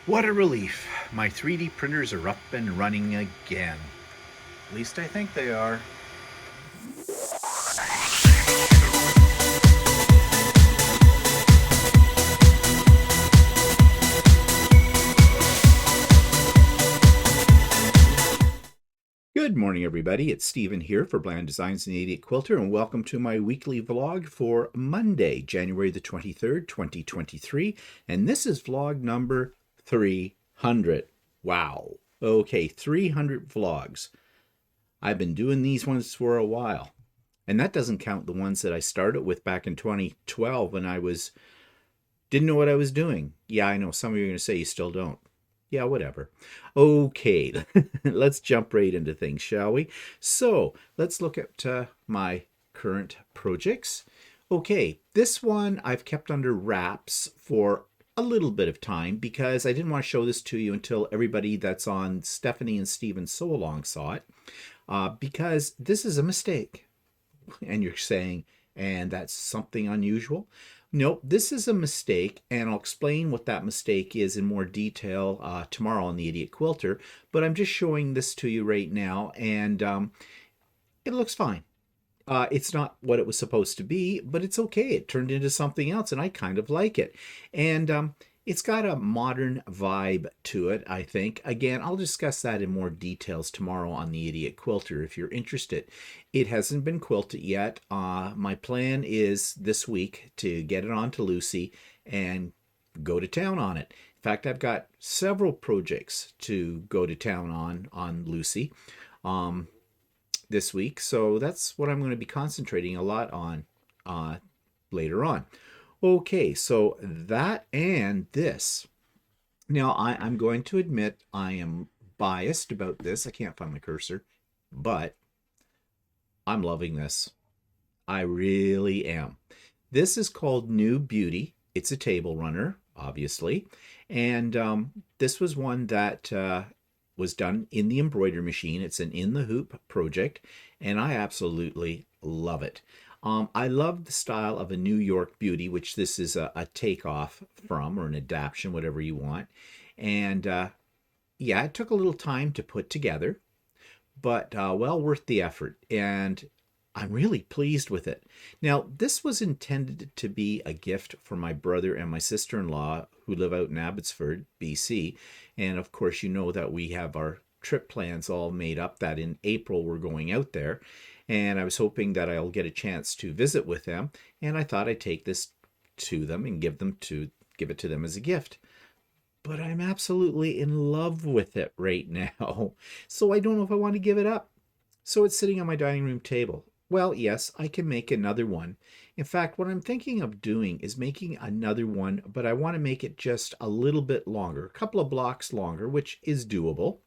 What a relief. My 3D printers are up and running again. At least I think they are. Good morning, everybody. It's Stephen here for Bland Designs and the Idiot Quilter, and welcome to my weekly vlog for Monday, January the 23rd, 2023. And this is vlog number 300. Wow. Okay, 300 vlogs. I've been doing these ones for a while. And that doesn't count the ones that I started with back in 2012 when I didn't know what I was doing. Yeah, I know some of you are going to say you still don't. Yeah, whatever. Okay, let's jump right into things, shall we? So let's look at my current projects. Okay, this one I've kept under wraps for a little bit of time because I didn't want to show this to you until everybody that's on Stephanie and Steven's Sew Along saw it, because this is a mistake. And you're saying, and that's something unusual? Nope, this is a mistake, and I'll explain what that mistake is in more detail tomorrow on the Idiot Quilter, but I'm just showing this to you right now, and it looks fine. It's not what it was supposed to be, but it's okay. It turned into something else, and I kind of like it. And it's got a modern vibe to it, I think. Again, I'll discuss that in more details tomorrow on the Idiot Quilter if you're interested. It hasn't been quilted yet. My plan is this week to get it onto Lucy and go to town on it. In fact, I've got several projects to go to town on Lucy this week. So that's what I'm going to be concentrating a lot on later on. Okay, so that and this. Now, I'm going to admit I am biased about this. I can't find my cursor, but I'm loving this. I really am. This is called New Beauty. It's a table runner, obviously. And this was one that was done in the embroidery machine. It's an in the hoop project, and I absolutely love it. I love the style of a New York Beauty, which this is a takeoff from, or an adaptation, whatever you want. And yeah, it took a little time to put together, but well worth the effort. And I'm really pleased with it. Now, this was intended to be a gift for my brother and my sister-in-law who live out in Abbotsford, BC. And of course, you know that we have our trip plans all made up, that in April we're going out there. And I was hoping that I'll get a chance to visit with them. And I thought I'd take this to them and give it to them as a gift. But I'm absolutely in love with it right now. So I don't know if I want to give it up. So it's sitting on my dining room table. Well, yes, I can make another one. In fact, what I'm thinking of doing is making another one, but I want to make it just a little bit longer, a couple of blocks longer, which is doable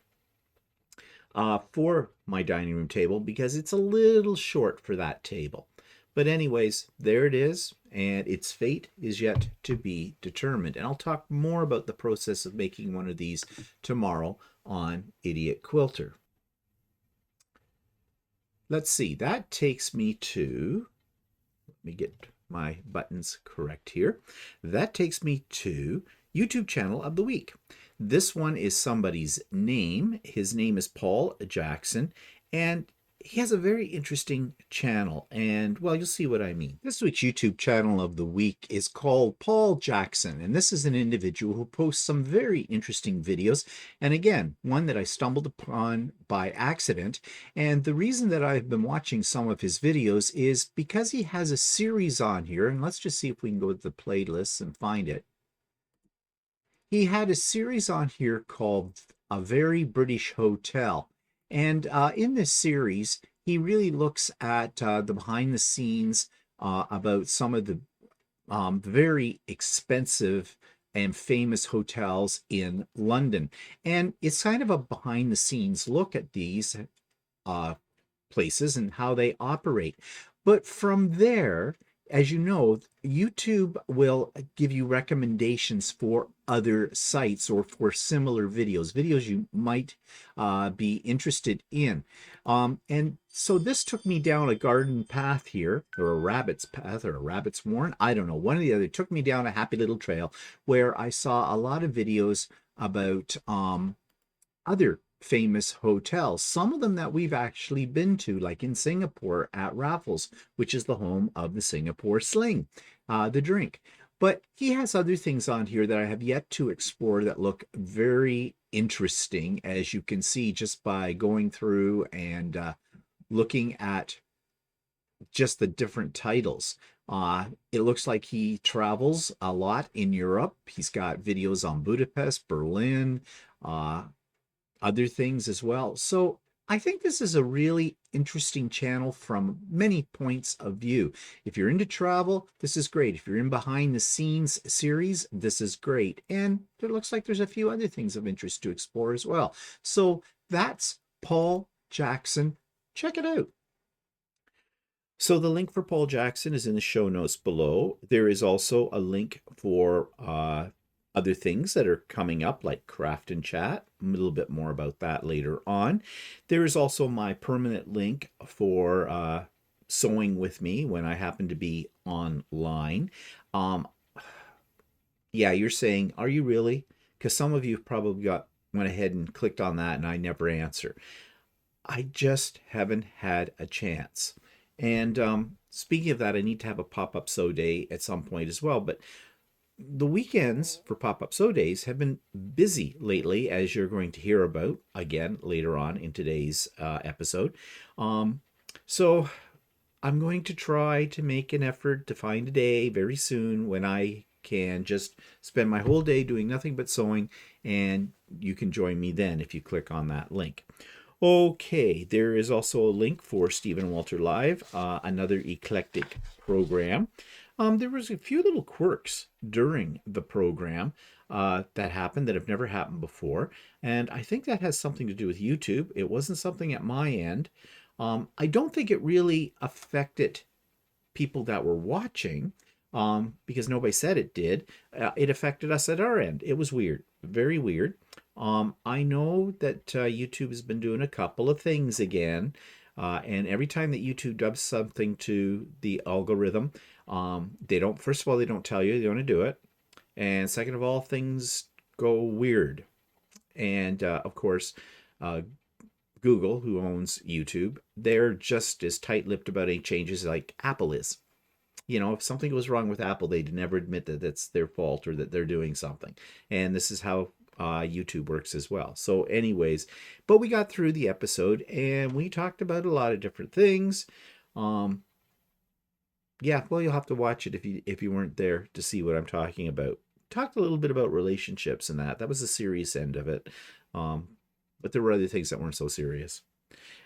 for my dining room table because it's a little short for that table. But anyways, there it is, and its fate is yet to be determined. And I'll talk more about the process of making one of these tomorrow on Idiot Quilter. Let's see, that takes me to, let me get my buttons correct here. That takes me to YouTube channel of the week. This one is somebody's name. His name is Paul Jackson, and he has a very interesting channel, and well, you'll see what I mean. This week's YouTube channel of the week is called Paul Jackson, and this is an individual who posts some very interesting videos, and again, one that I stumbled upon by accident. And the reason that I've been watching some of his videos is because he has a series on here, and let's just see if we can go to the playlists and find it. He had a series on here called A Very British Hotel. And in this series, he really looks at the behind the scenes about some of the very expensive and famous hotels in London. And it's kind of a behind the scenes look at these places and how they operate. But from there, as you know, YouTube will give you recommendations for other sites or for similar videos you might be interested in. And so this took me down a garden path here, or a rabbit's path, or a rabbit's warren. I don't know, one or the other. It took me down a happy little trail where I saw a lot of videos about other famous hotels, some of them that we've actually been to, like in Singapore at Raffles, which is the home of the Singapore Sling, the drink. But he has other things on here that I have yet to explore that look very interesting, as you can see just by going through and looking at just the different titles. It looks like he travels a lot in Europe. He's got videos on Budapest, Berlin, uh, other things as well. So I think this is a really interesting channel from many points of view. If you're into travel, this is great. If you're in behind the scenes series, this is great. And it looks like there's a few other things of interest to explore as well. So that's Paul Jackson. Check it out. So the link for Paul Jackson is in the show notes below. There is also a link for other things that are coming up, like Craft and Chat. A little bit more about that later on. There is also my permanent link for sewing with me when I happen to be online. Um, yeah, you're saying, are you really? Because some of you probably went ahead and clicked on that and I never answer. I just haven't had a chance. And speaking of that, I need to have a pop-up sew day at some point as well. But the weekends for pop-up sew days have been busy lately, as you're going to hear about again later on in today's episode. So I'm going to try to make an effort to find a day very soon when I can just spend my whole day doing nothing but sewing, and you can join me then if you click on that link. Okay, there is also a link for Stephen Walter Live, another eclectic program. There was a few little quirks during the program that happened that have never happened before, and I think that has something to do with YouTube. It wasn't something at my end. I don't think it really affected people that were watching because nobody said it did. It affected us at our end. It was weird, very weird. I know that YouTube has been doing a couple of things again. And every time that YouTube does something to the algorithm, they don't, first of all, they don't tell you they want to do it. And second of all, things go weird. And of course, Google, who owns YouTube, they're just as tight-lipped about any changes like Apple is. You know, if something goes wrong with Apple, they'd never admit that it's their fault or that they're doing something. And this is how YouTube works as well. So anyways, but we got through the episode and we talked about a lot of different things. Yeah, well, you'll have to watch it if you weren't there to see what I'm talking about. Talked a little bit about relationships and that. That was the serious end of it. But there were other things that weren't so serious.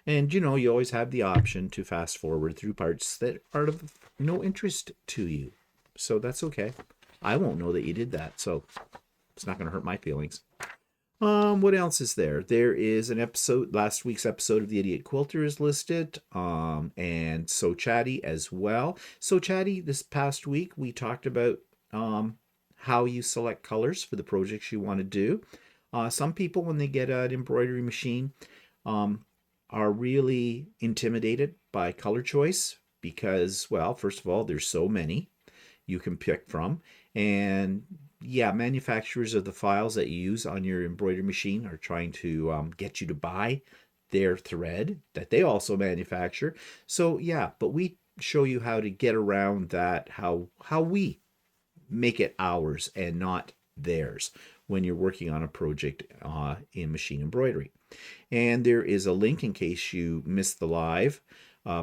And you know, you always have the option to fast forward through parts that are of no interest to you. So that's okay. I won't know that you did that, so it's not going to hurt my feelings. What else is there? There is an episode, last week's episode of The Idiot Quilter is listed, and So Chatty as well. So Chatty, this past week, we talked about how you select colors for the projects you want to do. Some people, when they get an embroidery machine, are really intimidated by color choice because, well, first of all, there's so many you can pick from. And yeah, manufacturers of the files that you use on your embroidery machine are trying to get you to buy their thread that they also manufacture. So yeah, but we show you how to get around that, how we make it ours and not theirs when you're working on a project in machine embroidery. And there is a link in case you missed the live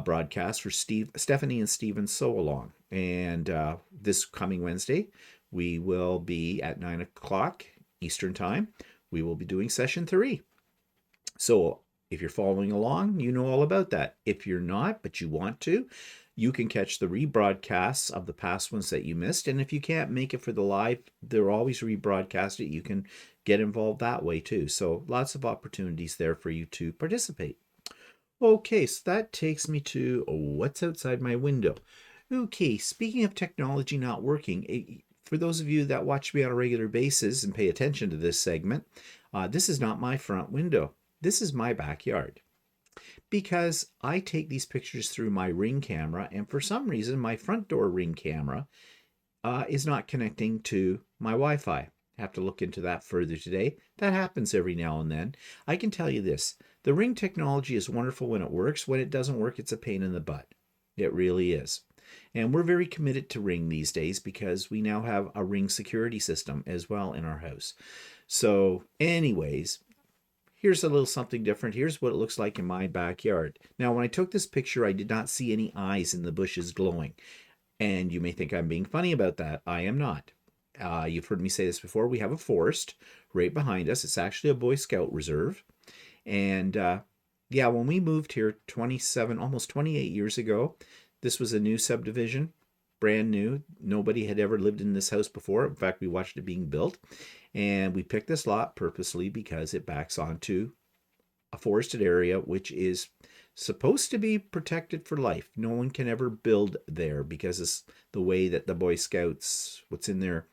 broadcast for Stephanie and Steven Sew Along. And this coming Wednesday, we will be at 9 o'clock Eastern Time. We will be doing session 3. So if you're following along, you know all about that. If you're not, but you want to, you can catch the rebroadcasts of the past ones that you missed. And if you can't make it for the live, they're always rebroadcasted. You can get involved that way too. So lots of opportunities there for you to participate. Okay, so that takes me to what's outside my window. Okay, speaking of technology not working, for those of you that watch me on a regular basis and pay attention to this segment, this is not my front window. This is my backyard. Because I take these pictures through my Ring camera, and for some reason, my front door Ring camera is not connecting to my Wi-Fi. have to look into that further today. That happens every now and then. I can tell you this, the ring technology is wonderful when it works. When it doesn't work, it's a pain in the butt. It really is. And we're very committed to Ring these days because we now have a Ring security system as well in our house. So anyways, here's a little something different. Here's what it looks like in my backyard. Now, when I took this picture, I did not see any eyes in the bushes glowing. And you may think I'm being funny about that. I am not. You've heard me say this before. We have a forest right behind us. It's actually a Boy Scout reserve. And yeah, when we moved here 27, almost 28 years ago, this was a new subdivision, brand new. Nobody had ever lived in this house before. In fact, we watched it being built. And we picked this lot purposely because it backs onto a forested area, which is supposed to be protected for life. No one can ever build there because it's the way that the Boy Scouts, what's in their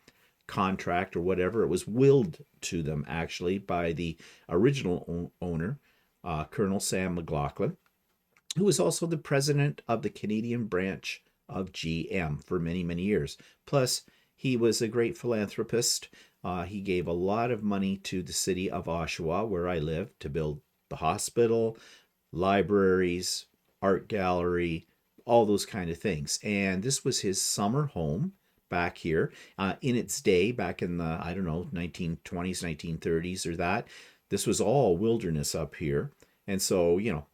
contract or whatever, it was willed to them actually by the original owner, Colonel Sam McLaughlin, who was also the president of the Canadian branch of GM for many, many years. Plus, he was a great philanthropist. He gave a lot of money to the city of Oshawa, where I live, to build the hospital, libraries, art gallery, all those kind of things. And this was his summer home back here. In its day, back in the, I don't know, 1920s, 1930s or that, this was all wilderness up here. And so, you know,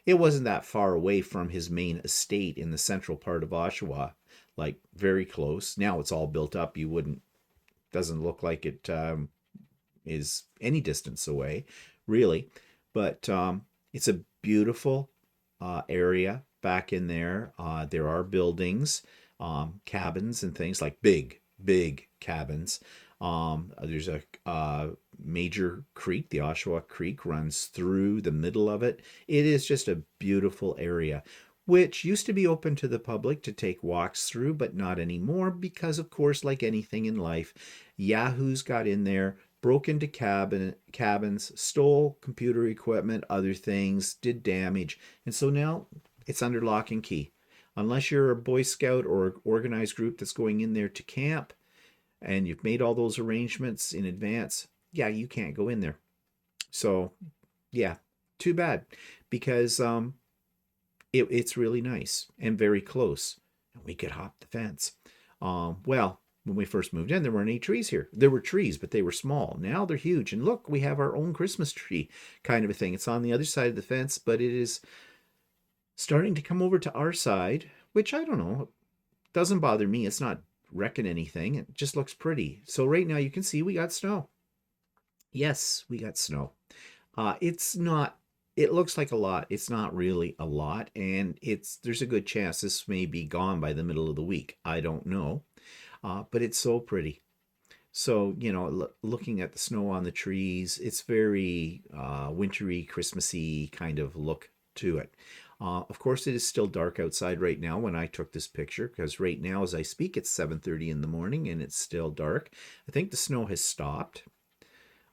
it wasn't that far away from his main estate in the central part of Oshawa, like very close. Now it's all built up. You wouldn't, doesn't look like it is any distance away, really. But it's a beautiful area back in there. There are buildings, cabins and things, like big, big cabins. There's a major creek, the Oshawa Creek, runs through the middle of it. It is just a beautiful area, which used to be open to the public to take walks through, but not anymore because, of course, like anything in life, yahoos got in there, broke into cabins, stole computer equipment, other things, did damage. And so now it's under lock and key. Unless you're a Boy Scout or organized group that's going in there to camp and you've made all those arrangements in advance, yeah, you can't go in there. So, yeah, too bad, because it's really nice and very close. And we could hop the fence. Well, when we first moved in, there weren't any trees here. There were trees, but they were small. Now they're huge. And look, we have our own Christmas tree kind of a thing. It's on the other side of the fence, but it is starting to come over to our side, which I don't know. It doesn't bother me. It's not wrecking anything. It just looks pretty. So right now you can see we got snow. Yes, we got snow. It's not, it looks like a lot. It's not really a lot. And there's a good chance this may be gone by the middle of the week. I don't know. But it's so pretty. So, you know, looking at the snow on the trees, it's very wintry, Christmassy kind of look to it. Of course, it is still dark outside right now when I took this picture, because right now as I speak, it's 7:30 in the morning and it's still dark. I think the snow has stopped.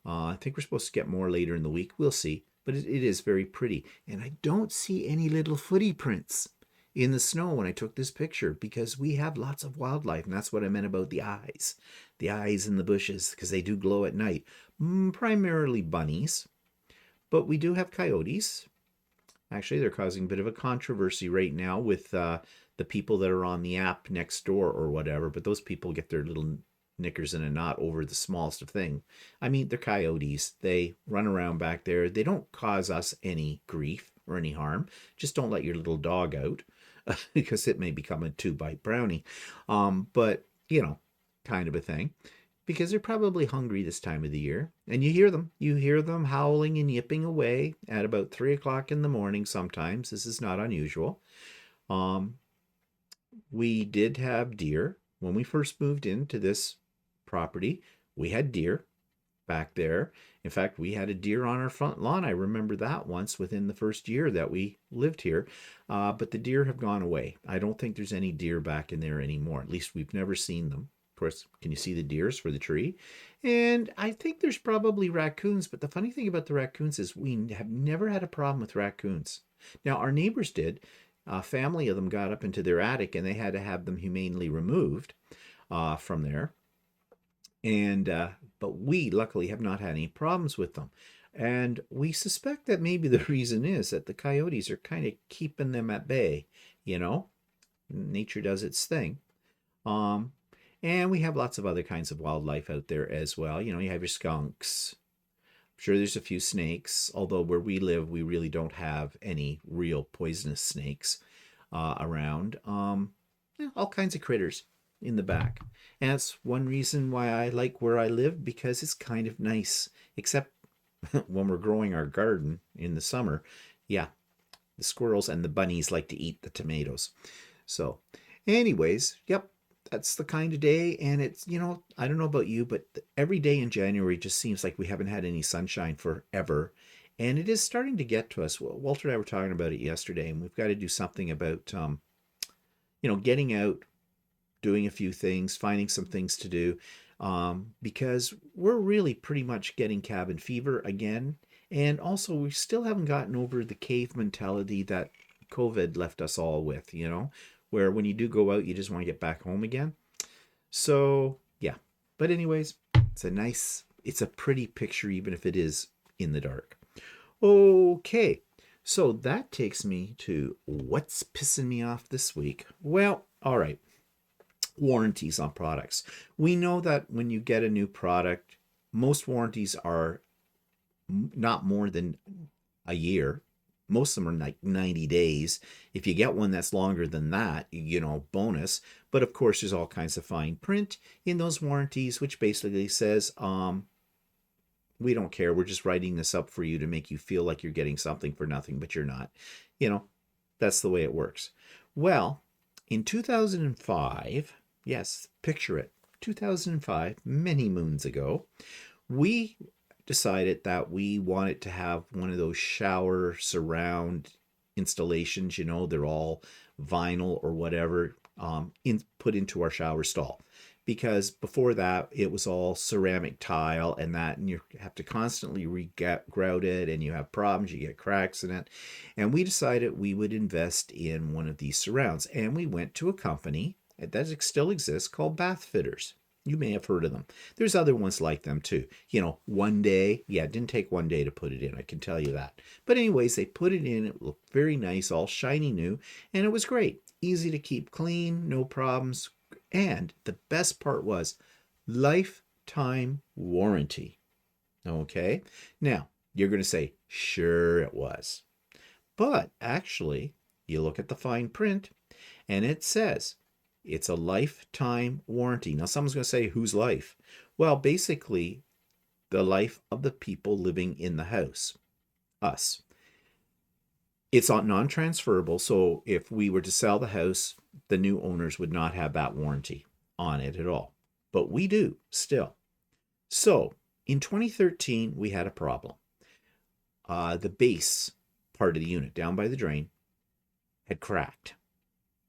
I think we're supposed to get more later in the week. We'll see. But it is very pretty. And I don't see any little footy prints in the snow when I took this picture, because we have lots of wildlife. And that's what I meant about the eyes. The eyes in the bushes, because they do glow at night. Primarily bunnies. But we do have coyotes. Actually, they're causing a bit of a controversy right now with the people that are on the app next door or whatever. But those people get their little knickers in a knot over the smallest of thing. I mean, they're coyotes. They run around back there. They don't cause us any grief or any harm. Just don't let your little dog out because it may become a 2-bite brownie. But, you know, kind of a thing. Because they're probably hungry this time of the year. And you hear them. You hear them howling and yipping away at about 3 o'clock in the morning sometimes. This is not unusual. We did have deer. When we first moved into this property, we had deer back there. In fact, we had a deer on our front lawn. I remember that once within the first year that we lived here. But the deer have gone away. I don't think there's any deer back in there anymore. At least we've never seen them. Of course, can you see the deers for the tree? And I think there's probably raccoons. But the funny thing about the raccoons is we have never had a problem with raccoons. Now, our neighbors did. A family of them got up into their attic and they had to have them humanely removed from there. And but we luckily have not had any problems with them. And we suspect that maybe the reason is that the coyotes are kind of keeping them at bay, you know? Nature does its thing. Um, and we have lots of other kinds of wildlife out there as well. You know, you have your skunks. I'm sure there's a few snakes, although where we live, we really don't have any real poisonous snakes around. Yeah, all kinds of critters in the back. And that's one reason why I like where I live, because it's kind of nice, except when we're growing our garden in the summer. Yeah, the squirrels and the bunnies like to eat the tomatoes. So, anyways, yep, that's the kind of day. And it's, I don't know about you, but every day in January just seems like we haven't had any sunshine forever. And it is starting to get to us. Well, Walter and I were talking about it yesterday, and we've got to do something about, getting out, doing a few things, finding some things to do, because we're really pretty much getting cabin fever again. And also, we still haven't gotten over the cave mentality that COVID left us all with, where when you do go out, you just want to get back home again. So, yeah. But, anyways, it's a pretty picture, even if it is in the dark. Okay. So that takes me to what's pissing me off this week. Well, all right. Warranties on products. We know that when you get a new product, most warranties are not more than a year. Most of them are like 90 days. If you get one that's longer than that, bonus. But of course, there's all kinds of fine print in those warranties, which basically says, we don't care. We're just writing this up for you to make you feel like you're getting something for nothing, but you're not. That's the way it works. Well, in 2005, yes, picture it, 2005, many moons ago, we decided that we wanted to have one of those shower surround installations. They're all vinyl or whatever, put into our shower stall. Because before that, it was all ceramic tile and you have to constantly grout it, and you have problems, you get cracks in it. And we decided we would invest in one of these surrounds. And we went to a company that still exists called Bath Fitters. You may have heard of them. There's other ones like them too. One day, it didn't take one day to put it in, I can tell you that. But anyways, they put it in, it looked very nice, all shiny new, and it was great. Easy to keep clean, no problems. And the best part was lifetime warranty. Okay? Now, you're going to say, sure it was. But actually, you look at the fine print, and it says, it's a lifetime warranty. Now, someone's going to say, whose life? Well, basically, the life of the people living in the house, us. It's non-transferable, so if we were to sell the house, the new owners would not have that warranty on it at all. But we do still. So, in 2013, we had a problem. The base part of the unit, down by the drain, had cracked.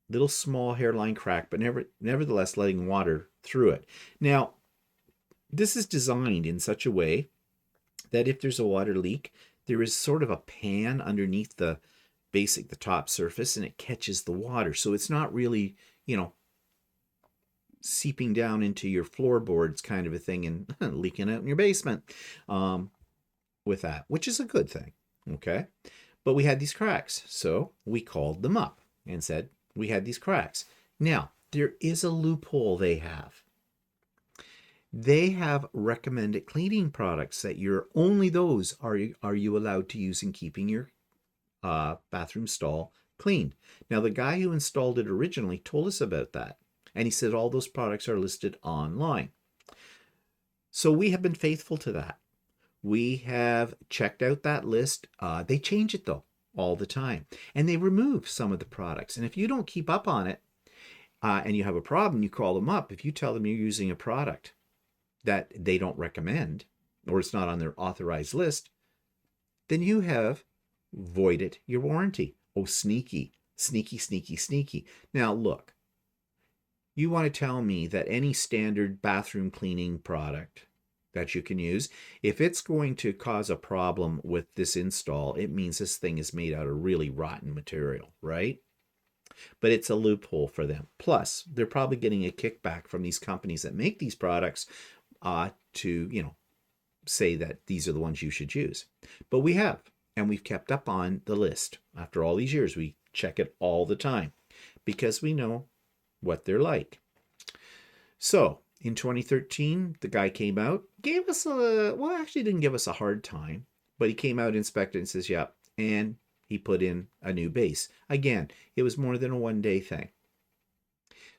Little small hairline crack, but nevertheless letting water through it. Now, this is designed in such a way that if there's a water leak, there is sort of a pan underneath the top surface, and it catches the water. So it's not really, seeping down into your floorboards kind of a thing and leaking out in your basement with that, which is a good thing. Okay. But we had these cracks. So we called them up and said, we had these cracks. Now, there is a loophole they have. They have recommended cleaning products that only those are you allowed to use in keeping your bathroom stall clean. Now, the guy who installed it originally told us about that, and he said all those products are listed online. So we have been faithful to that. We have checked out that list. They change it though all the time, and they remove some of the products. And if you don't keep up on it, and you have a problem, you call them up. If you tell them you're using a product that they don't recommend, or it's not on their authorized list, then you have voided your warranty. Oh, sneaky, sneaky, sneaky, sneaky. Now, look, you want to tell me that any standard bathroom cleaning product that you can use, if it's going to cause a problem with this install, it means this thing is made out of really rotten material, right? But it's a loophole for them. Plus, they're probably getting a kickback from these companies that make these products to, say that these are the ones you should use. But we have, and we've kept up on the list. After all these years, we check it all the time because we know what they're like. So in 2013, the guy came out, gave us actually didn't give us a hard time, but he came out, inspected, and says, yeah, and he put in a new base. Again, it was more than a one-day thing.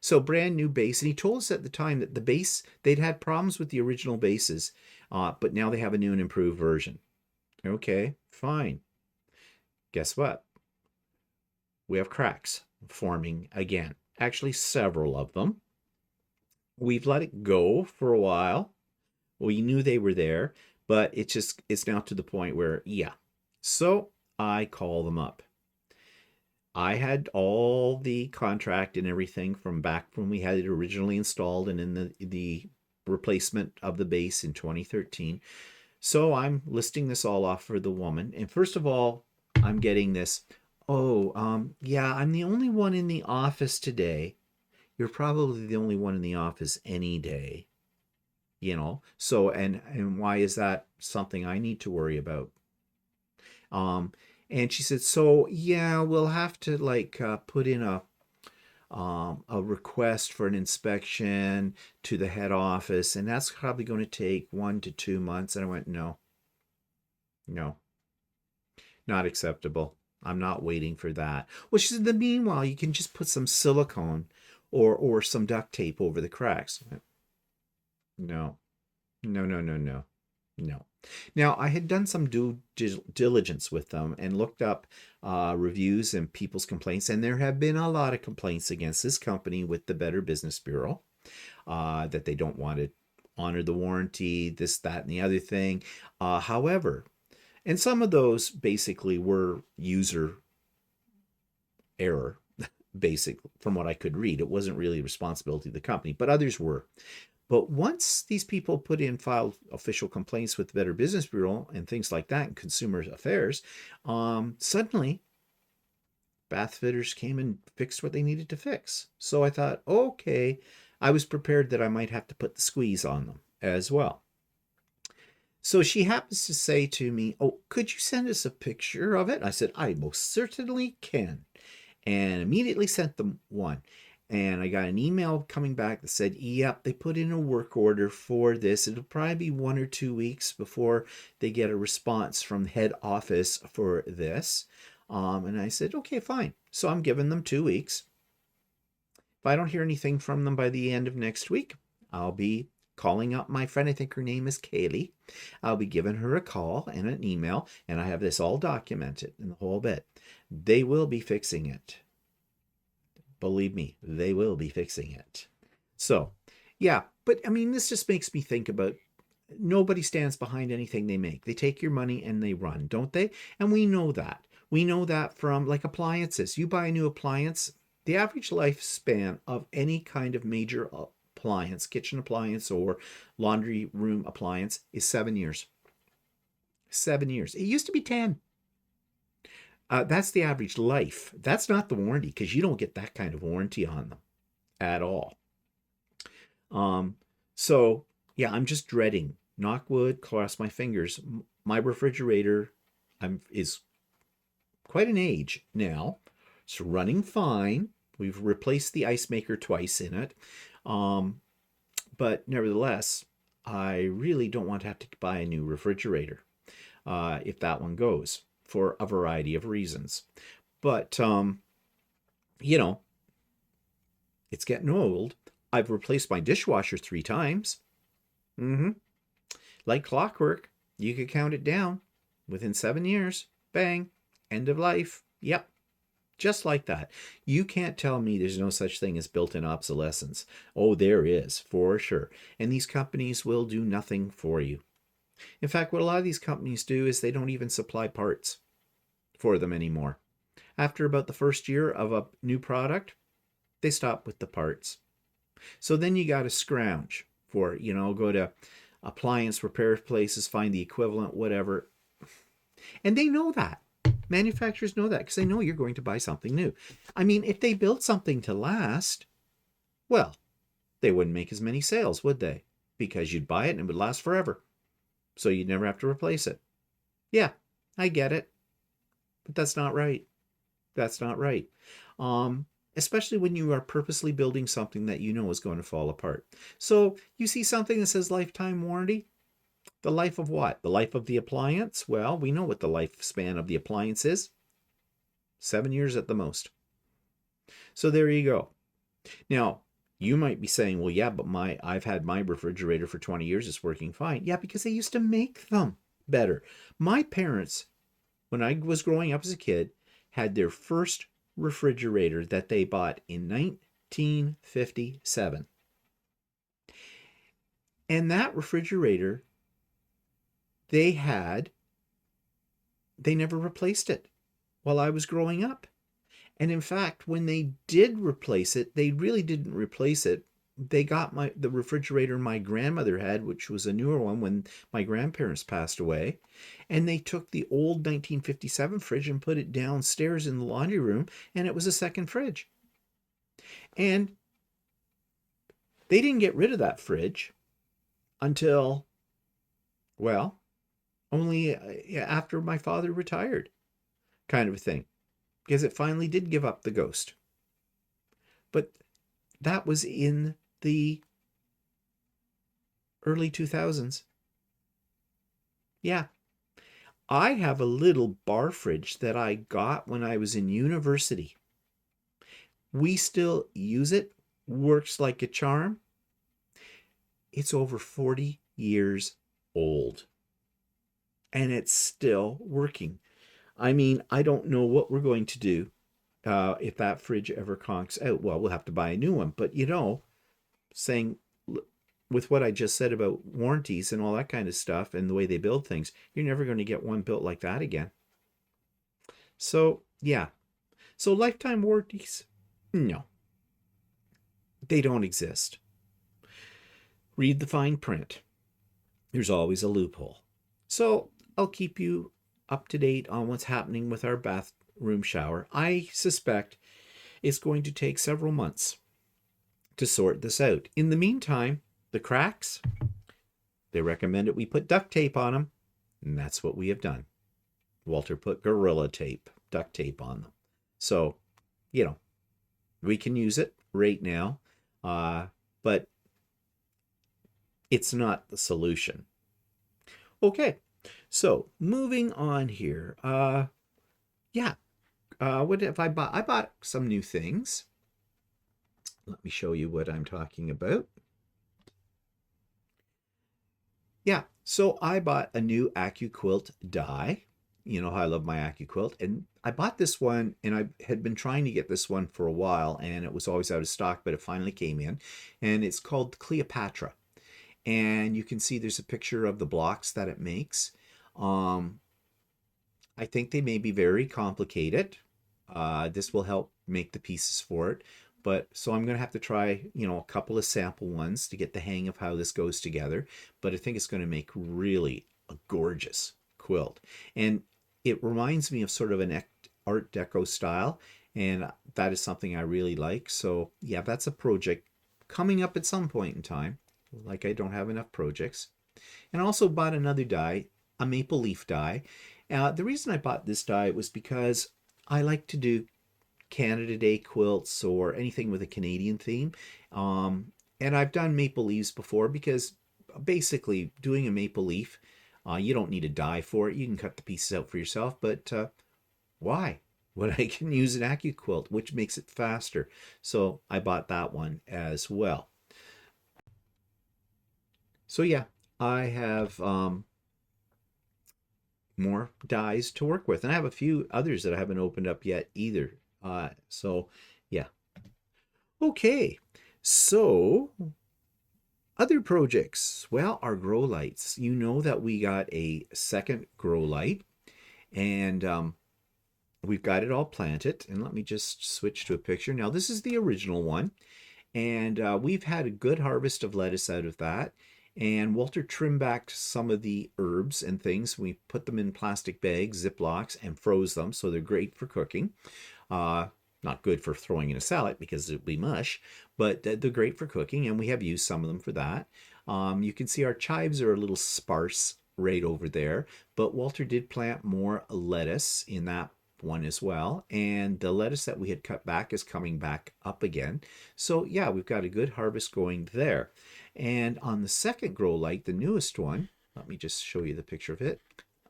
So brand new base, and he told us at the time that the base, they'd had problems with the original bases, but now they have a new and improved version. Okay, fine. Guess what? We have cracks forming again. Actually, several of them. We've let it go for a while. We knew they were there, but it's now to the point where, yeah. So I call them up. I had all the contract and everything from back when we had it originally installed and in the replacement of the base in 2013. So I'm listing this all off for the woman. And first of all, I'm getting this, yeah, I'm the only one in the office today. You're probably the only one in the office any day. So and why is that something I need to worry about? And she said, so yeah, we'll have to put in a request for an inspection to the head office, and that's probably going to take 1 to 2 months. And I went, no, not acceptable. I'm not waiting for that. Well, she said, the meanwhile, you can just put some silicone or some duct tape over the cracks. No. Now, I had done some due diligence with them and looked up reviews and people's complaints, and there have been a lot of complaints against this company with the Better Business Bureau, that they don't want to honor the warranty, this, that, and the other thing. However, and some of those basically were user error, basically, from what I could read. It wasn't really the responsibility of the company, but others were. But once these people filed official complaints with the Better Business Bureau and things like that, and Consumer Affairs, suddenly bath fitters came and fixed what they needed to fix. So I thought, okay, I was prepared that I might have to put the squeeze on them as well. So she happens to say to me, oh, could you send us a picture of it? I said, I most certainly can. And immediately sent them one. And I got an email coming back that said, yep, they put in a work order for this. It'll probably be 1 or 2 weeks before they get a response from head office for this. And I said, okay, fine. So I'm giving them 2 weeks. If I don't hear anything from them by the end of next week, I'll be calling up my friend. I think her name is Kaylee. I'll be giving her a call and an email, and I have this all documented in the whole bit. They will be fixing it. Believe me, they will be fixing it. So, yeah, but I mean, this just makes me think about nobody stands behind anything they make. They take your money and they run, don't they? And we know that. We know that from like appliances. You buy a new appliance, the average lifespan of any kind of major appliance, kitchen appliance or laundry room appliance, is 7 years. 7 years. It used to be 10. That's the average life. That's not the warranty, because you don't get that kind of warranty on them at all. So yeah, I'm just dreading, knock wood, cross my fingers. My refrigerator is quite an age now. It's running fine. We've replaced the ice maker twice in it. But nevertheless, I really don't want to have to buy a new refrigerator if that one goes, for a variety of reasons. But, it's getting old. I've replaced my dishwasher 3 times. Like clockwork, you could count it down. Within 7 years, bang, end of life. Yep, just like that. You can't tell me there's no such thing as built-in obsolescence. Oh, there is, for sure. And these companies will do nothing for you. In fact, what a lot of these companies do is they don't even supply parts for them anymore. After about the first year of a new product, they stop with the parts. So then you got to scrounge for, go to appliance repair places, find the equivalent, whatever. And they know that. Manufacturers know that because they know you're going to buy something new. I mean, if they built something to last, well, they wouldn't make as many sales, would they? because you'd buy it and it would last forever. So you'd never have to replace it. Yeah, I get it. But that's not right. That's not right. Especially when you are purposely building something that you know is going to fall apart. So you see something that says lifetime warranty. The life of what? The life of the appliance? Well, we know what the lifespan of the appliance is. 7 years at the most. So there you go. Now, you might be saying, well, yeah, but I've had my refrigerator for 20 years. It's working fine. Yeah, because they used to make them better. My parents, when I was growing up as a kid, had their first refrigerator that they bought in 1957. And that refrigerator, they never replaced it while I was growing up. And in fact, when they did replace it, they really didn't replace it. They got the refrigerator my grandmother had, which was a newer one when my grandparents passed away, and they took the old 1957 fridge and put it downstairs in the laundry room, and it was a second fridge. And they didn't get rid of that fridge until, well, only after my father retired, kind of a thing, because it finally did give up the ghost. But that was in the early 2000s. Yeah. I have a little bar fridge that I got when I was in university. We still use it. Works like a charm. It's over 40 years old. And it's still working. I mean, I don't know what we're going to do if that fridge ever conks out. Well, we'll have to buy a new one. But, saying with what I just said about warranties and all that kind of stuff and the way they build things, you're never going to get one built like that again. So, yeah. So lifetime warranties? No. They don't exist. Read the fine print. There's always a loophole. So I'll keep you up to date on what's happening with our bathroom shower. I suspect it's going to take several months to sort this out. In the meantime, the cracks, they recommended we put duct tape on them, and that's what we have done. Walter put Gorilla Tape, duct tape on them. So, we can use it right now, but it's not the solution. Okay, so moving on here. What have I bought? I bought some new things. Let me show you what I'm talking about. Yeah, so I bought a new AccuQuilt die. You know how I love my AccuQuilt. And I bought this one, and I had been trying to get this one for a while, and it was always out of stock, but it finally came in. And it's called Cleopatra. And you can see there's a picture of the blocks that it makes. I think they may be very complicated. This will help make the pieces for it. But so I'm going to have to try, a couple of sample ones to get the hang of how this goes together. But I think it's going to make really a gorgeous quilt. And it reminds me of sort of an Art Deco style. And that is something I really like. So yeah, that's a project coming up at some point in time. Like I don't have enough projects. And I also bought another die, a maple leaf die. The reason I bought this die was because I like to do Canada Day quilts or anything with a Canadian theme. And I've done maple leaves before because basically doing a maple leaf, you don't need a die for it. You can cut the pieces out for yourself, but why? When I can use an AccuQuilt, which makes it faster. So I bought that one as well. So yeah, I have more dies to work with. And I have a few others that I haven't opened up yet either. So yeah. Okay, so other projects. Well, our grow lights. You know that we got a second grow light, and we've got it all planted. And let me just switch to a picture. Now, this is the original one, and we've had a good harvest of lettuce out of that. And Walter trimmed back some of the herbs and things. We put them in plastic bags, Ziplocs, and froze them, so they're great for cooking. Not good for throwing in a salad because it'll be mush, but they're great for cooking, and we have used some of them for that. You can see our chives are a little sparse right over there, but Walter did plant more lettuce in that one as well, and the lettuce that we had cut back is coming back up again. So yeah, we've got a good harvest going there. And on the second grow light, the newest one, let me just show you the picture of it.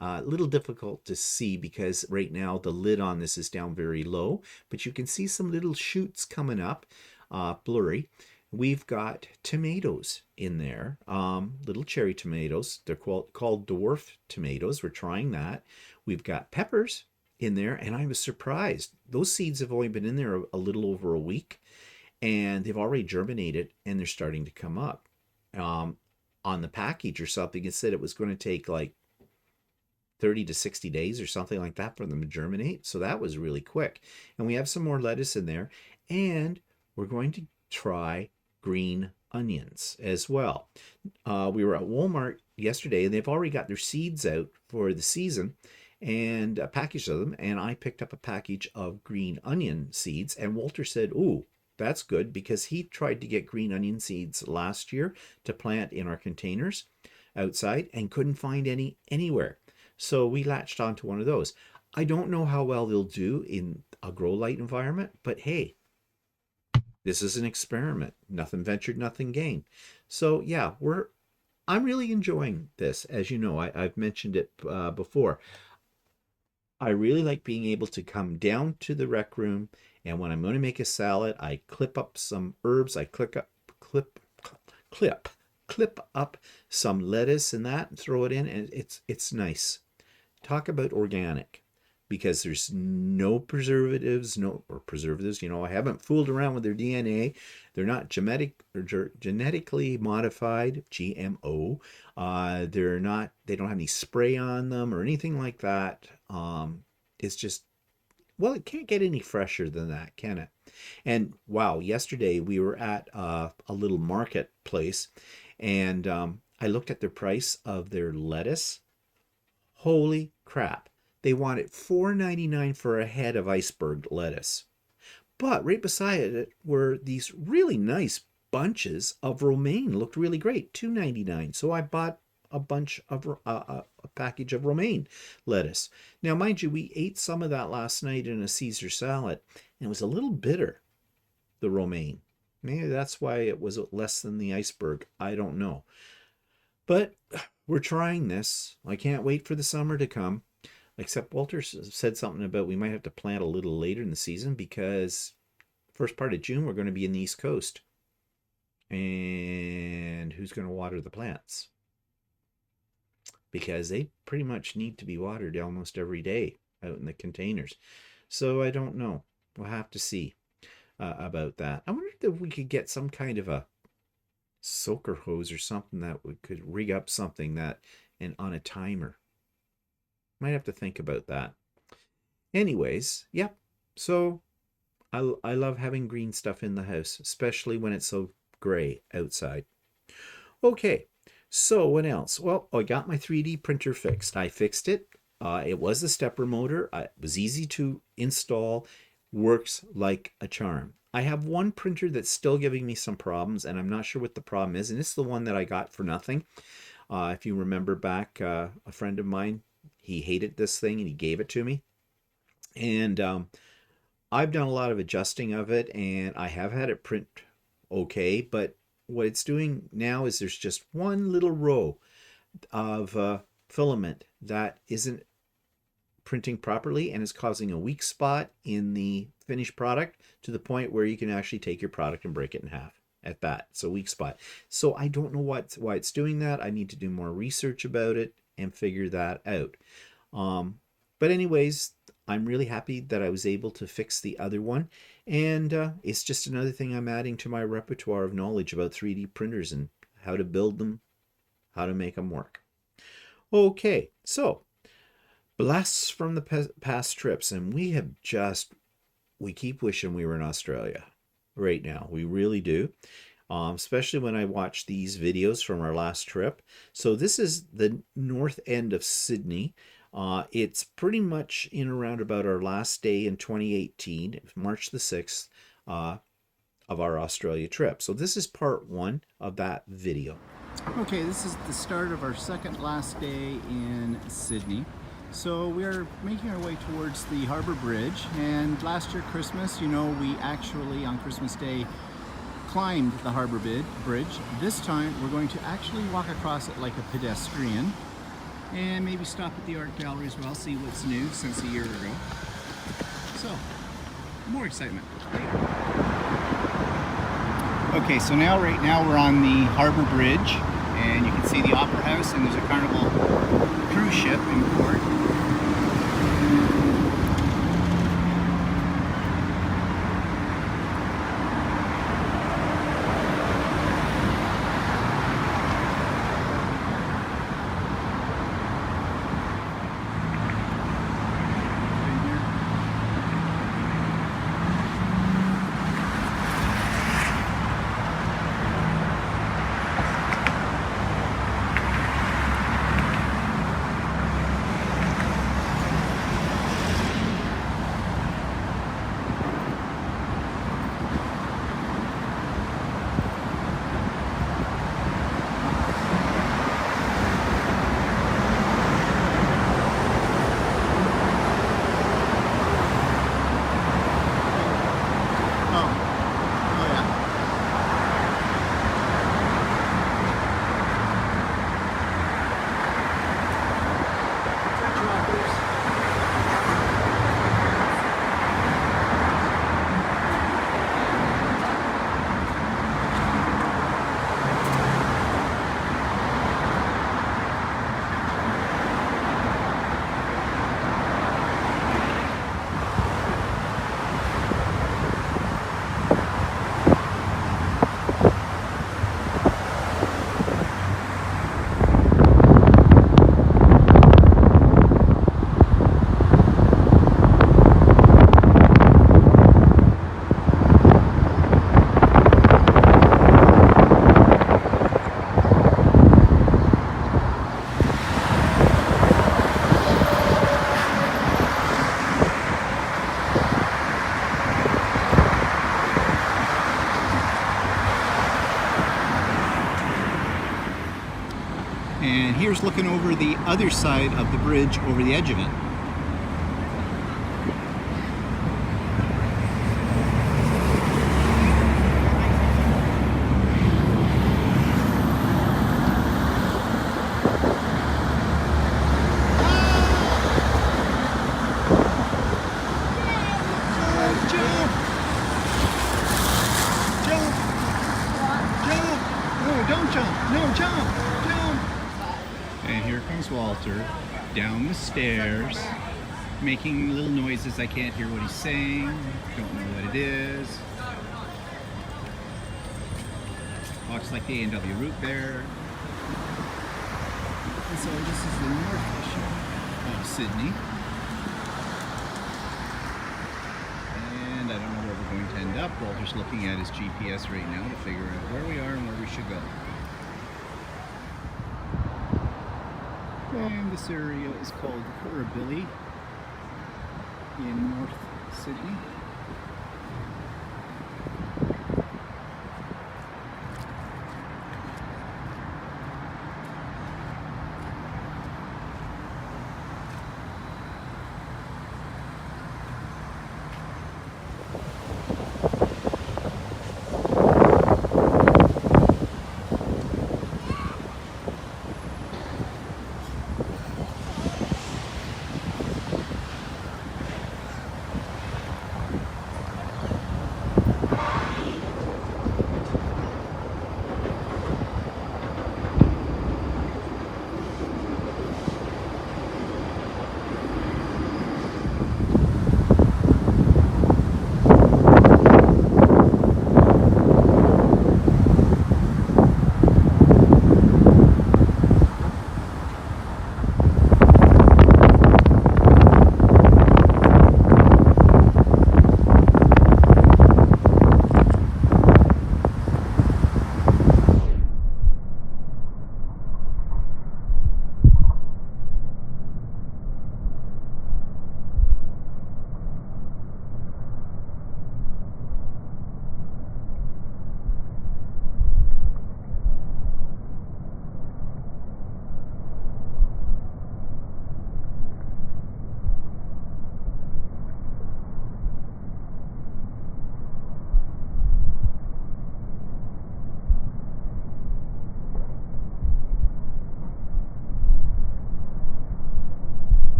A little difficult to see because right now the lid on this is down very low, but you can see some little shoots coming up, blurry. We've got tomatoes in there, little cherry tomatoes. They're called dwarf tomatoes. We're trying that. We've got peppers in there, and I was surprised. Those seeds have only been in there a little over a week, and they've already germinated, and they're starting to come up. On the package or something, it said it was going to take like 30 to 60 days or something like that for them to germinate. So that was really quick. And we have some more lettuce in there. And we're going to try green onions as well. We were at Walmart yesterday and they've already got their seeds out for the season and a package of them. And I picked up a package of green onion seeds. And Walter said, "Ooh, that's good," because he tried to get green onion seeds last year to plant in our containers outside and couldn't find any anywhere. So we latched onto one of those. I don't know how well they'll do in a grow light environment, but hey, this is an experiment. Nothing ventured, nothing gained. So yeah, I'm really enjoying this. As you know, I've mentioned it before. I really like being able to come down to the rec room, and when I'm going to make a salad, I clip up some herbs. I clip up some lettuce and that, and throw it in, and it's nice. Talk about organic, because there's no preservatives, I haven't fooled around with their DNA. They're not genetically modified, GMO. They don't have any spray on them or anything like that. It's just, well, it can't get any fresher than that, can it? And wow, yesterday we were at a little marketplace, and I looked at the price of their lettuce. Holy crap. They wanted $4.99 for a head of iceberg lettuce. But right beside it were these really nice bunches of romaine. Looked really great, $2.99. So I bought a package of romaine lettuce. Now, mind you, we ate some of that last night in a Caesar salad, and it was a little bitter, the romaine. Maybe that's why it was less than the iceberg. I don't know. But we're trying this. I can't wait for the summer to come. Except Walter said something about we might have to plant a little later in the season because first part of June we're going to be in the East Coast. And who's going to water the plants? Because they pretty much need to be watered almost every day out in the containers. So I don't know. We'll have to see about that. I wonder if we could get some kind of a soaker hose or something that we could rig up something that and on a timer. Might have to think about that. Anyways, yep. So I love having green stuff in the house, especially when it's so gray outside. Okay, so what else? Well, I got my 3D printer fixed. I fixed it. It was a stepper motor. It was easy to install. Works like a charm. I have one printer that's still giving me some problems, and I'm not sure what the problem is, and it's the one that I got for nothing. If you remember back, a friend of mine, he hated this thing, and he gave it to me. And I've done a lot of adjusting of it, and I have had it print okay, but what it's doing now is there's just one little row of filament that isn't printing properly, and is causing a weak spot in the finished product to the point where you can actually take your product and break it in half at that. It's a weak spot. So I don't know why it's doing that. I need to do more research about it and figure that out. But anyways, I'm really happy that I was able to fix the other one. And it's just another thing I'm adding to my repertoire of knowledge about 3D printers and how to build them, how to make them work. Okay, so blasts from the past trips, and we keep wishing we were in Australia right now. We really do, especially when I watch these videos from our last trip. So this is the north end of Sydney. It's pretty much in around about our last day in 2018, March the 6th, of our Australia trip. So this is part one of that video. Okay, this is the start of our second last day in Sydney. So we are making our way towards the Harbour Bridge, and last year Christmas, we actually on Christmas Day climbed the Harbour Bridge. This time we're going to actually walk across it like a pedestrian and maybe stop at the art gallery as well, see what's new since a year ago. So, more excitement. Okay, so right now we're on the Harbour Bridge, and you can see the Opera House, and there's a Carnival cruise ship in port. And here's looking over the other side of the bridge over the edge of it. And here comes Walter down the stairs, making little noises. I can't hear what he's saying. Don't know what it is. Walks like the A&W route there. And so this is the north of Sydney. And I don't know where we're going to end up. Walter's looking at his GPS right now to figure out where we are and where we should go. And this area is called Billy in North Sydney.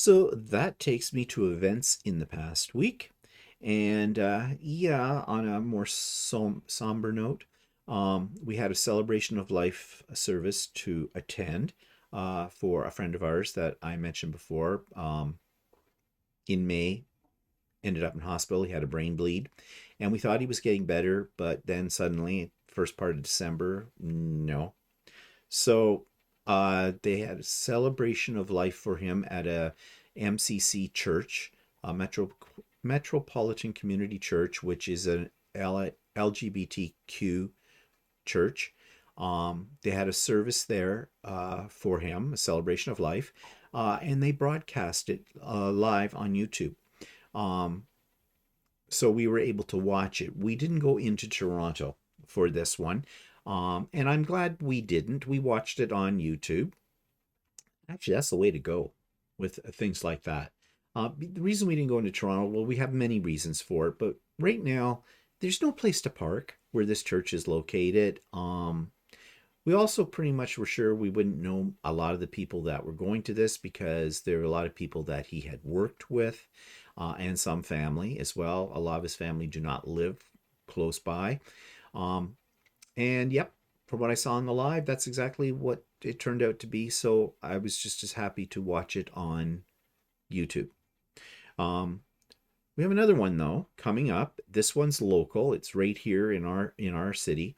So that takes me to events in the past week. And yeah, on a more somber note, we had a celebration of life service to attend for a friend of ours that I mentioned before. In May, ended up in hospital. He had a brain bleed, and we thought he was getting better, but then suddenly, first part of December, no. So they had a celebration of life for him at a MCC church, a Metropolitan Community Church, which is an LGBTQ church. They had a service there for him, a celebration of life, and they broadcast it live on YouTube. Um, so we were able to watch it. We didn't go into Toronto for this one, and I'm glad we didn't. We watched it on YouTube. Actually, that's the way to go with things like that. The reason we didn't go into Toronto, well, we have many reasons for it, but right now there's no place to park where this church is located. We also pretty much were sure we wouldn't know a lot of the people that were going to this because there were a lot of people that he had worked with and some family as well. A lot of his family do not live close by. And yep, from what I saw on the live, that's exactly what it turned out to be. So I was just as happy to watch it on YouTube. Um, we have another one though coming up. This one's local. It's right here in our city,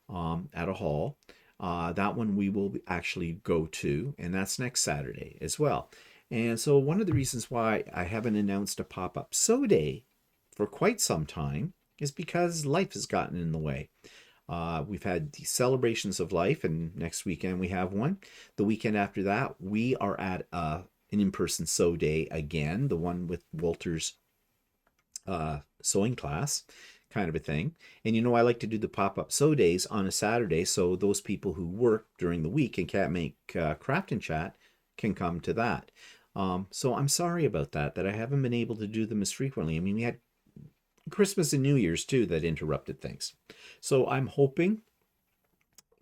at a hall. That one we will actually go to, and that's next Saturday as well. And so one of the reasons why I haven't announced a pop-up sew day for quite some time is because life has gotten in the way. We've had the celebrations of life, and next weekend we have one. The weekend after that, we are at an in-person sew day again, the one with Walter's sewing class kind of a thing. And I like to do the pop-up sew days on a Saturday, so those people who work during the week and can't make Craft and Chat can come to that. So I'm sorry about that I haven't been able to do them as frequently. I mean, we had Christmas and New Year's too that interrupted things. So I'm hoping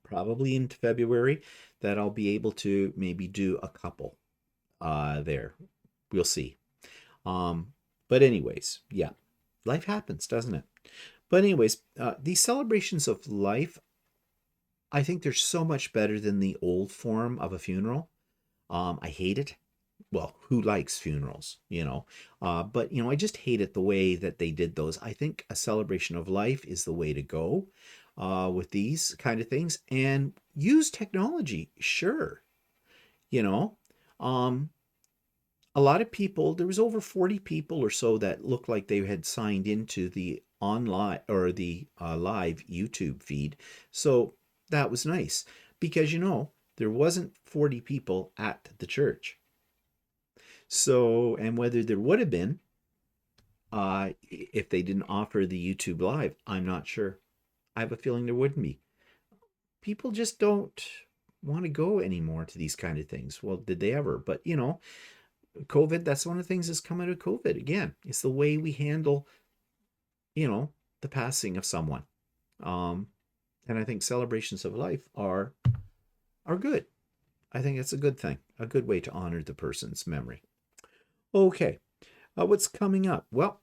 probably into February that I'll be able to maybe do a couple there. We'll see. But anyways, yeah, life happens, doesn't it? But anyways, these celebrations of life, I think they're so much better than the old form of a funeral. I hate it. Well, who likes funerals, but I just hate it the way that they did those. I think a celebration of life is the way to go with these kind of things, and use technology, sure. you know um a lot of people, there was over 40 people or so that looked like they had signed into the online or the live YouTube feed. So that was nice because there wasn't 40 people at the church. So, and whether there would have been if they didn't offer the YouTube live, I'm not sure. I have a feeling there wouldn't be. People just don't want to go anymore to these kind of things. Well, did they ever? But COVID, that's one of the things that's come out of COVID again. It's the way we handle, the passing of someone. And I think celebrations of life are good. I think it's a good thing, a good way to honor the person's memory. Okay, what's coming up? Well,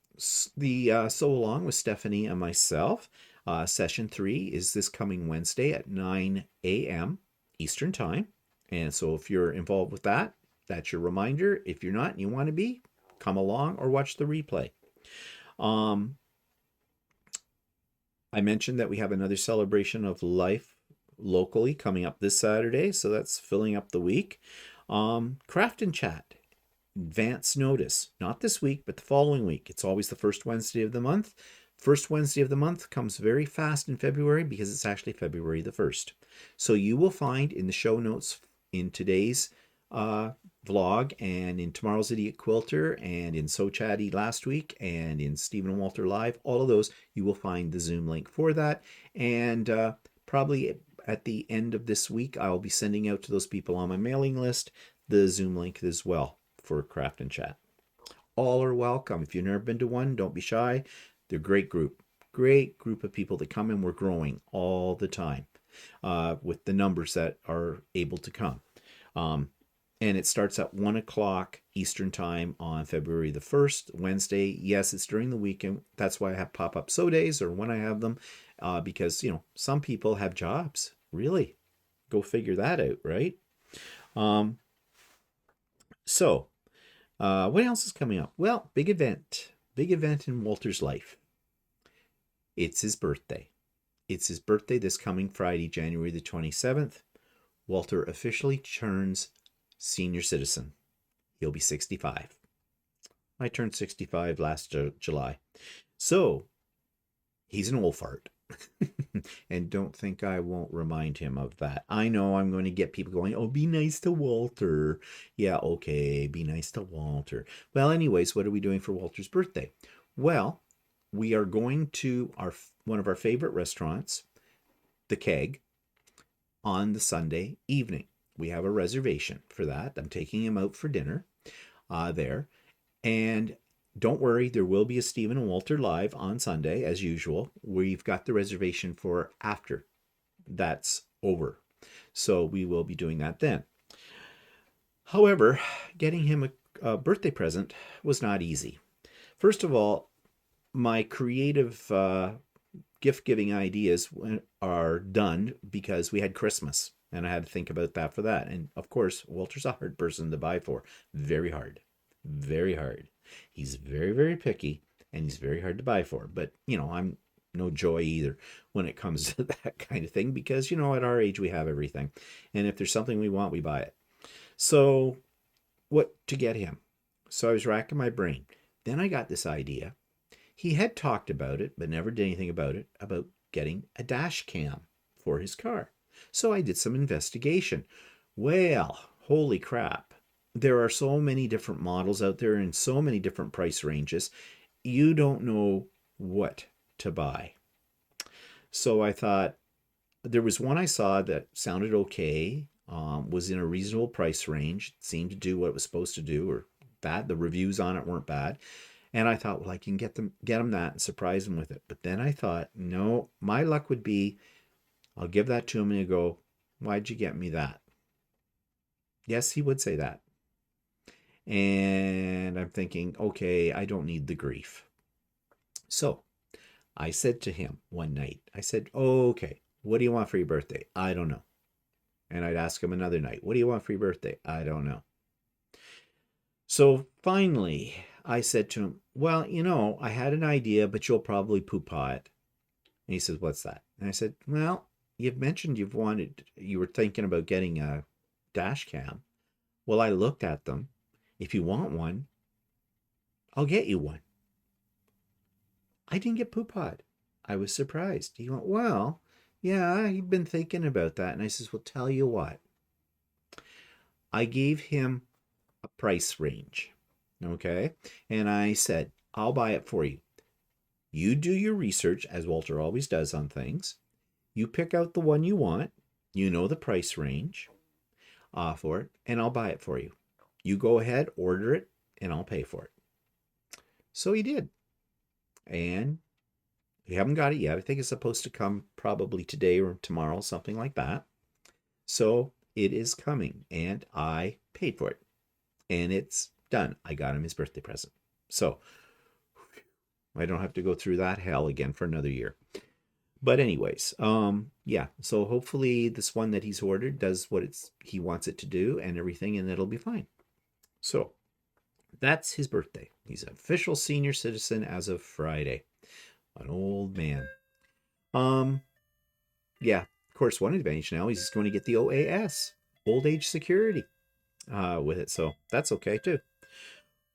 the Sew Along with Stephanie and myself, session 3 is this coming Wednesday at 9 a.m. Eastern Time. And so if you're involved with that, that's your reminder. If you're not and you want to be, come along or watch the replay. I mentioned that we have another celebration of life locally coming up this Saturday, so that's filling up the week. Craft and Chat, advance notice, not this week, but the following week. It's always the first Wednesday of the month. First Wednesday of the month comes very fast in February because it's actually February the 1st. So you will find in the show notes in today's vlog and in tomorrow's Idiot Quilter and in So Chatty last week and in Stephen and Walter Live, all of those, you will find the Zoom link for that. And probably at the end of this week, I'll be sending out to those people on my mailing list the Zoom link as well for Craft and Chat. All are welcome. If you've never been to one, don't be shy. They're a great group of people that come, and we're growing all the time with the numbers that are able to come. And it starts at 1 o'clock Eastern Time on February the 1st, Wednesday. Yes, it's during the weekend. That's why I have pop-up sew days, or when I have them, because, some people have jobs. Really, go figure that out, right? Um, so, what else is coming up? Well, big event. Big event in Walter's life. It's his birthday. It's his birthday this coming Friday, January the 27th. Walter officially turns senior citizen. He'll be 65. I turned 65 last July. So, he's an old fart. And don't think I won't remind him of that. I know I'm going to get people going, oh, be nice to Walter. Yeah, okay, be nice to Walter. Well, anyways, what are we doing for Walter's birthday? Well, we are going to one of our favorite restaurants, The Keg, on the Sunday evening. We have a reservation for that. I'm taking him out for dinner there. And don't worry, there will be a Stephen and Walter live on Sunday, as usual. We've got the reservation for after that's over. So we will be doing that then. However, getting him a birthday present was not easy. First of all, my creative gift giving ideas are done because we had Christmas and I had to think about that for that. And of course, Walter's a hard person to buy for. Very hard. Very hard. He's very, very picky and he's very hard to buy for. But, I'm no joy either when it comes to that kind of thing because, at our age, we have everything. And if there's something we want, we buy it. So, what to get him? So I was racking my brain. Then I got this idea. He had talked about it, but never did anything about it, about getting a dash cam for his car. So I did some investigation. Well, holy crap. There are so many different models out there in so many different price ranges. You don't know what to buy. So I thought there was one I saw that sounded okay, was in a reasonable price range, seemed to do what it was supposed to do, or that the reviews on it weren't bad. And I thought, well, I can get them that and surprise them with it. But then I thought, no, my luck would be, I'll give that to him and he'll go, why'd you get me that? Yes, he would say that. And I'm thinking, okay, I don't need the grief. So I said to him one night, I said, oh, okay, what do you want for your birthday? I don't know. And I'd ask him another night, what do you want for your birthday? I don't know. So finally, I said to him, well, I had an idea, but you'll probably poo-pah it. And he says, what's that? And I said, well, you've mentioned you were thinking about getting a dash cam. Well, I looked at them. If you want one, I'll get you one. I didn't get poo-pah'd. I was surprised. He went, well, yeah, he'd been thinking about that. And I says, well, tell you what. I gave him a price range. Okay. And I said, I'll buy it for you. You do your research, as Walter always does on things. You pick out the one you want. You know the price range for it, and I'll buy it for you. You go ahead, order it, and I'll pay for it. So he did. And we haven't got it yet. I think it's supposed to come probably today or tomorrow, something like that. So it is coming, and I paid for it. And it's done. I got him his birthday present. So I don't have to go through that hell again for another year. But anyways, yeah. So hopefully this one that he's ordered does what he wants it to do and everything, and it'll be fine. So that's his birthday. He's an official senior citizen as of Friday. An old man. Yeah. Of course, one advantage now is he's going to get the OAS, old age security, with it. So that's okay too.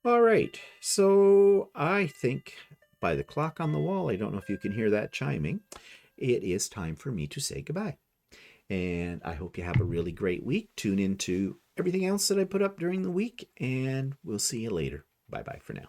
All right. So I think by the clock on the wall, I don't know if you can hear that chiming, it is time for me to say goodbye. And I hope you have a really great week. Tune into everything else that I put up during the week, and we'll see you later. Bye-bye for now.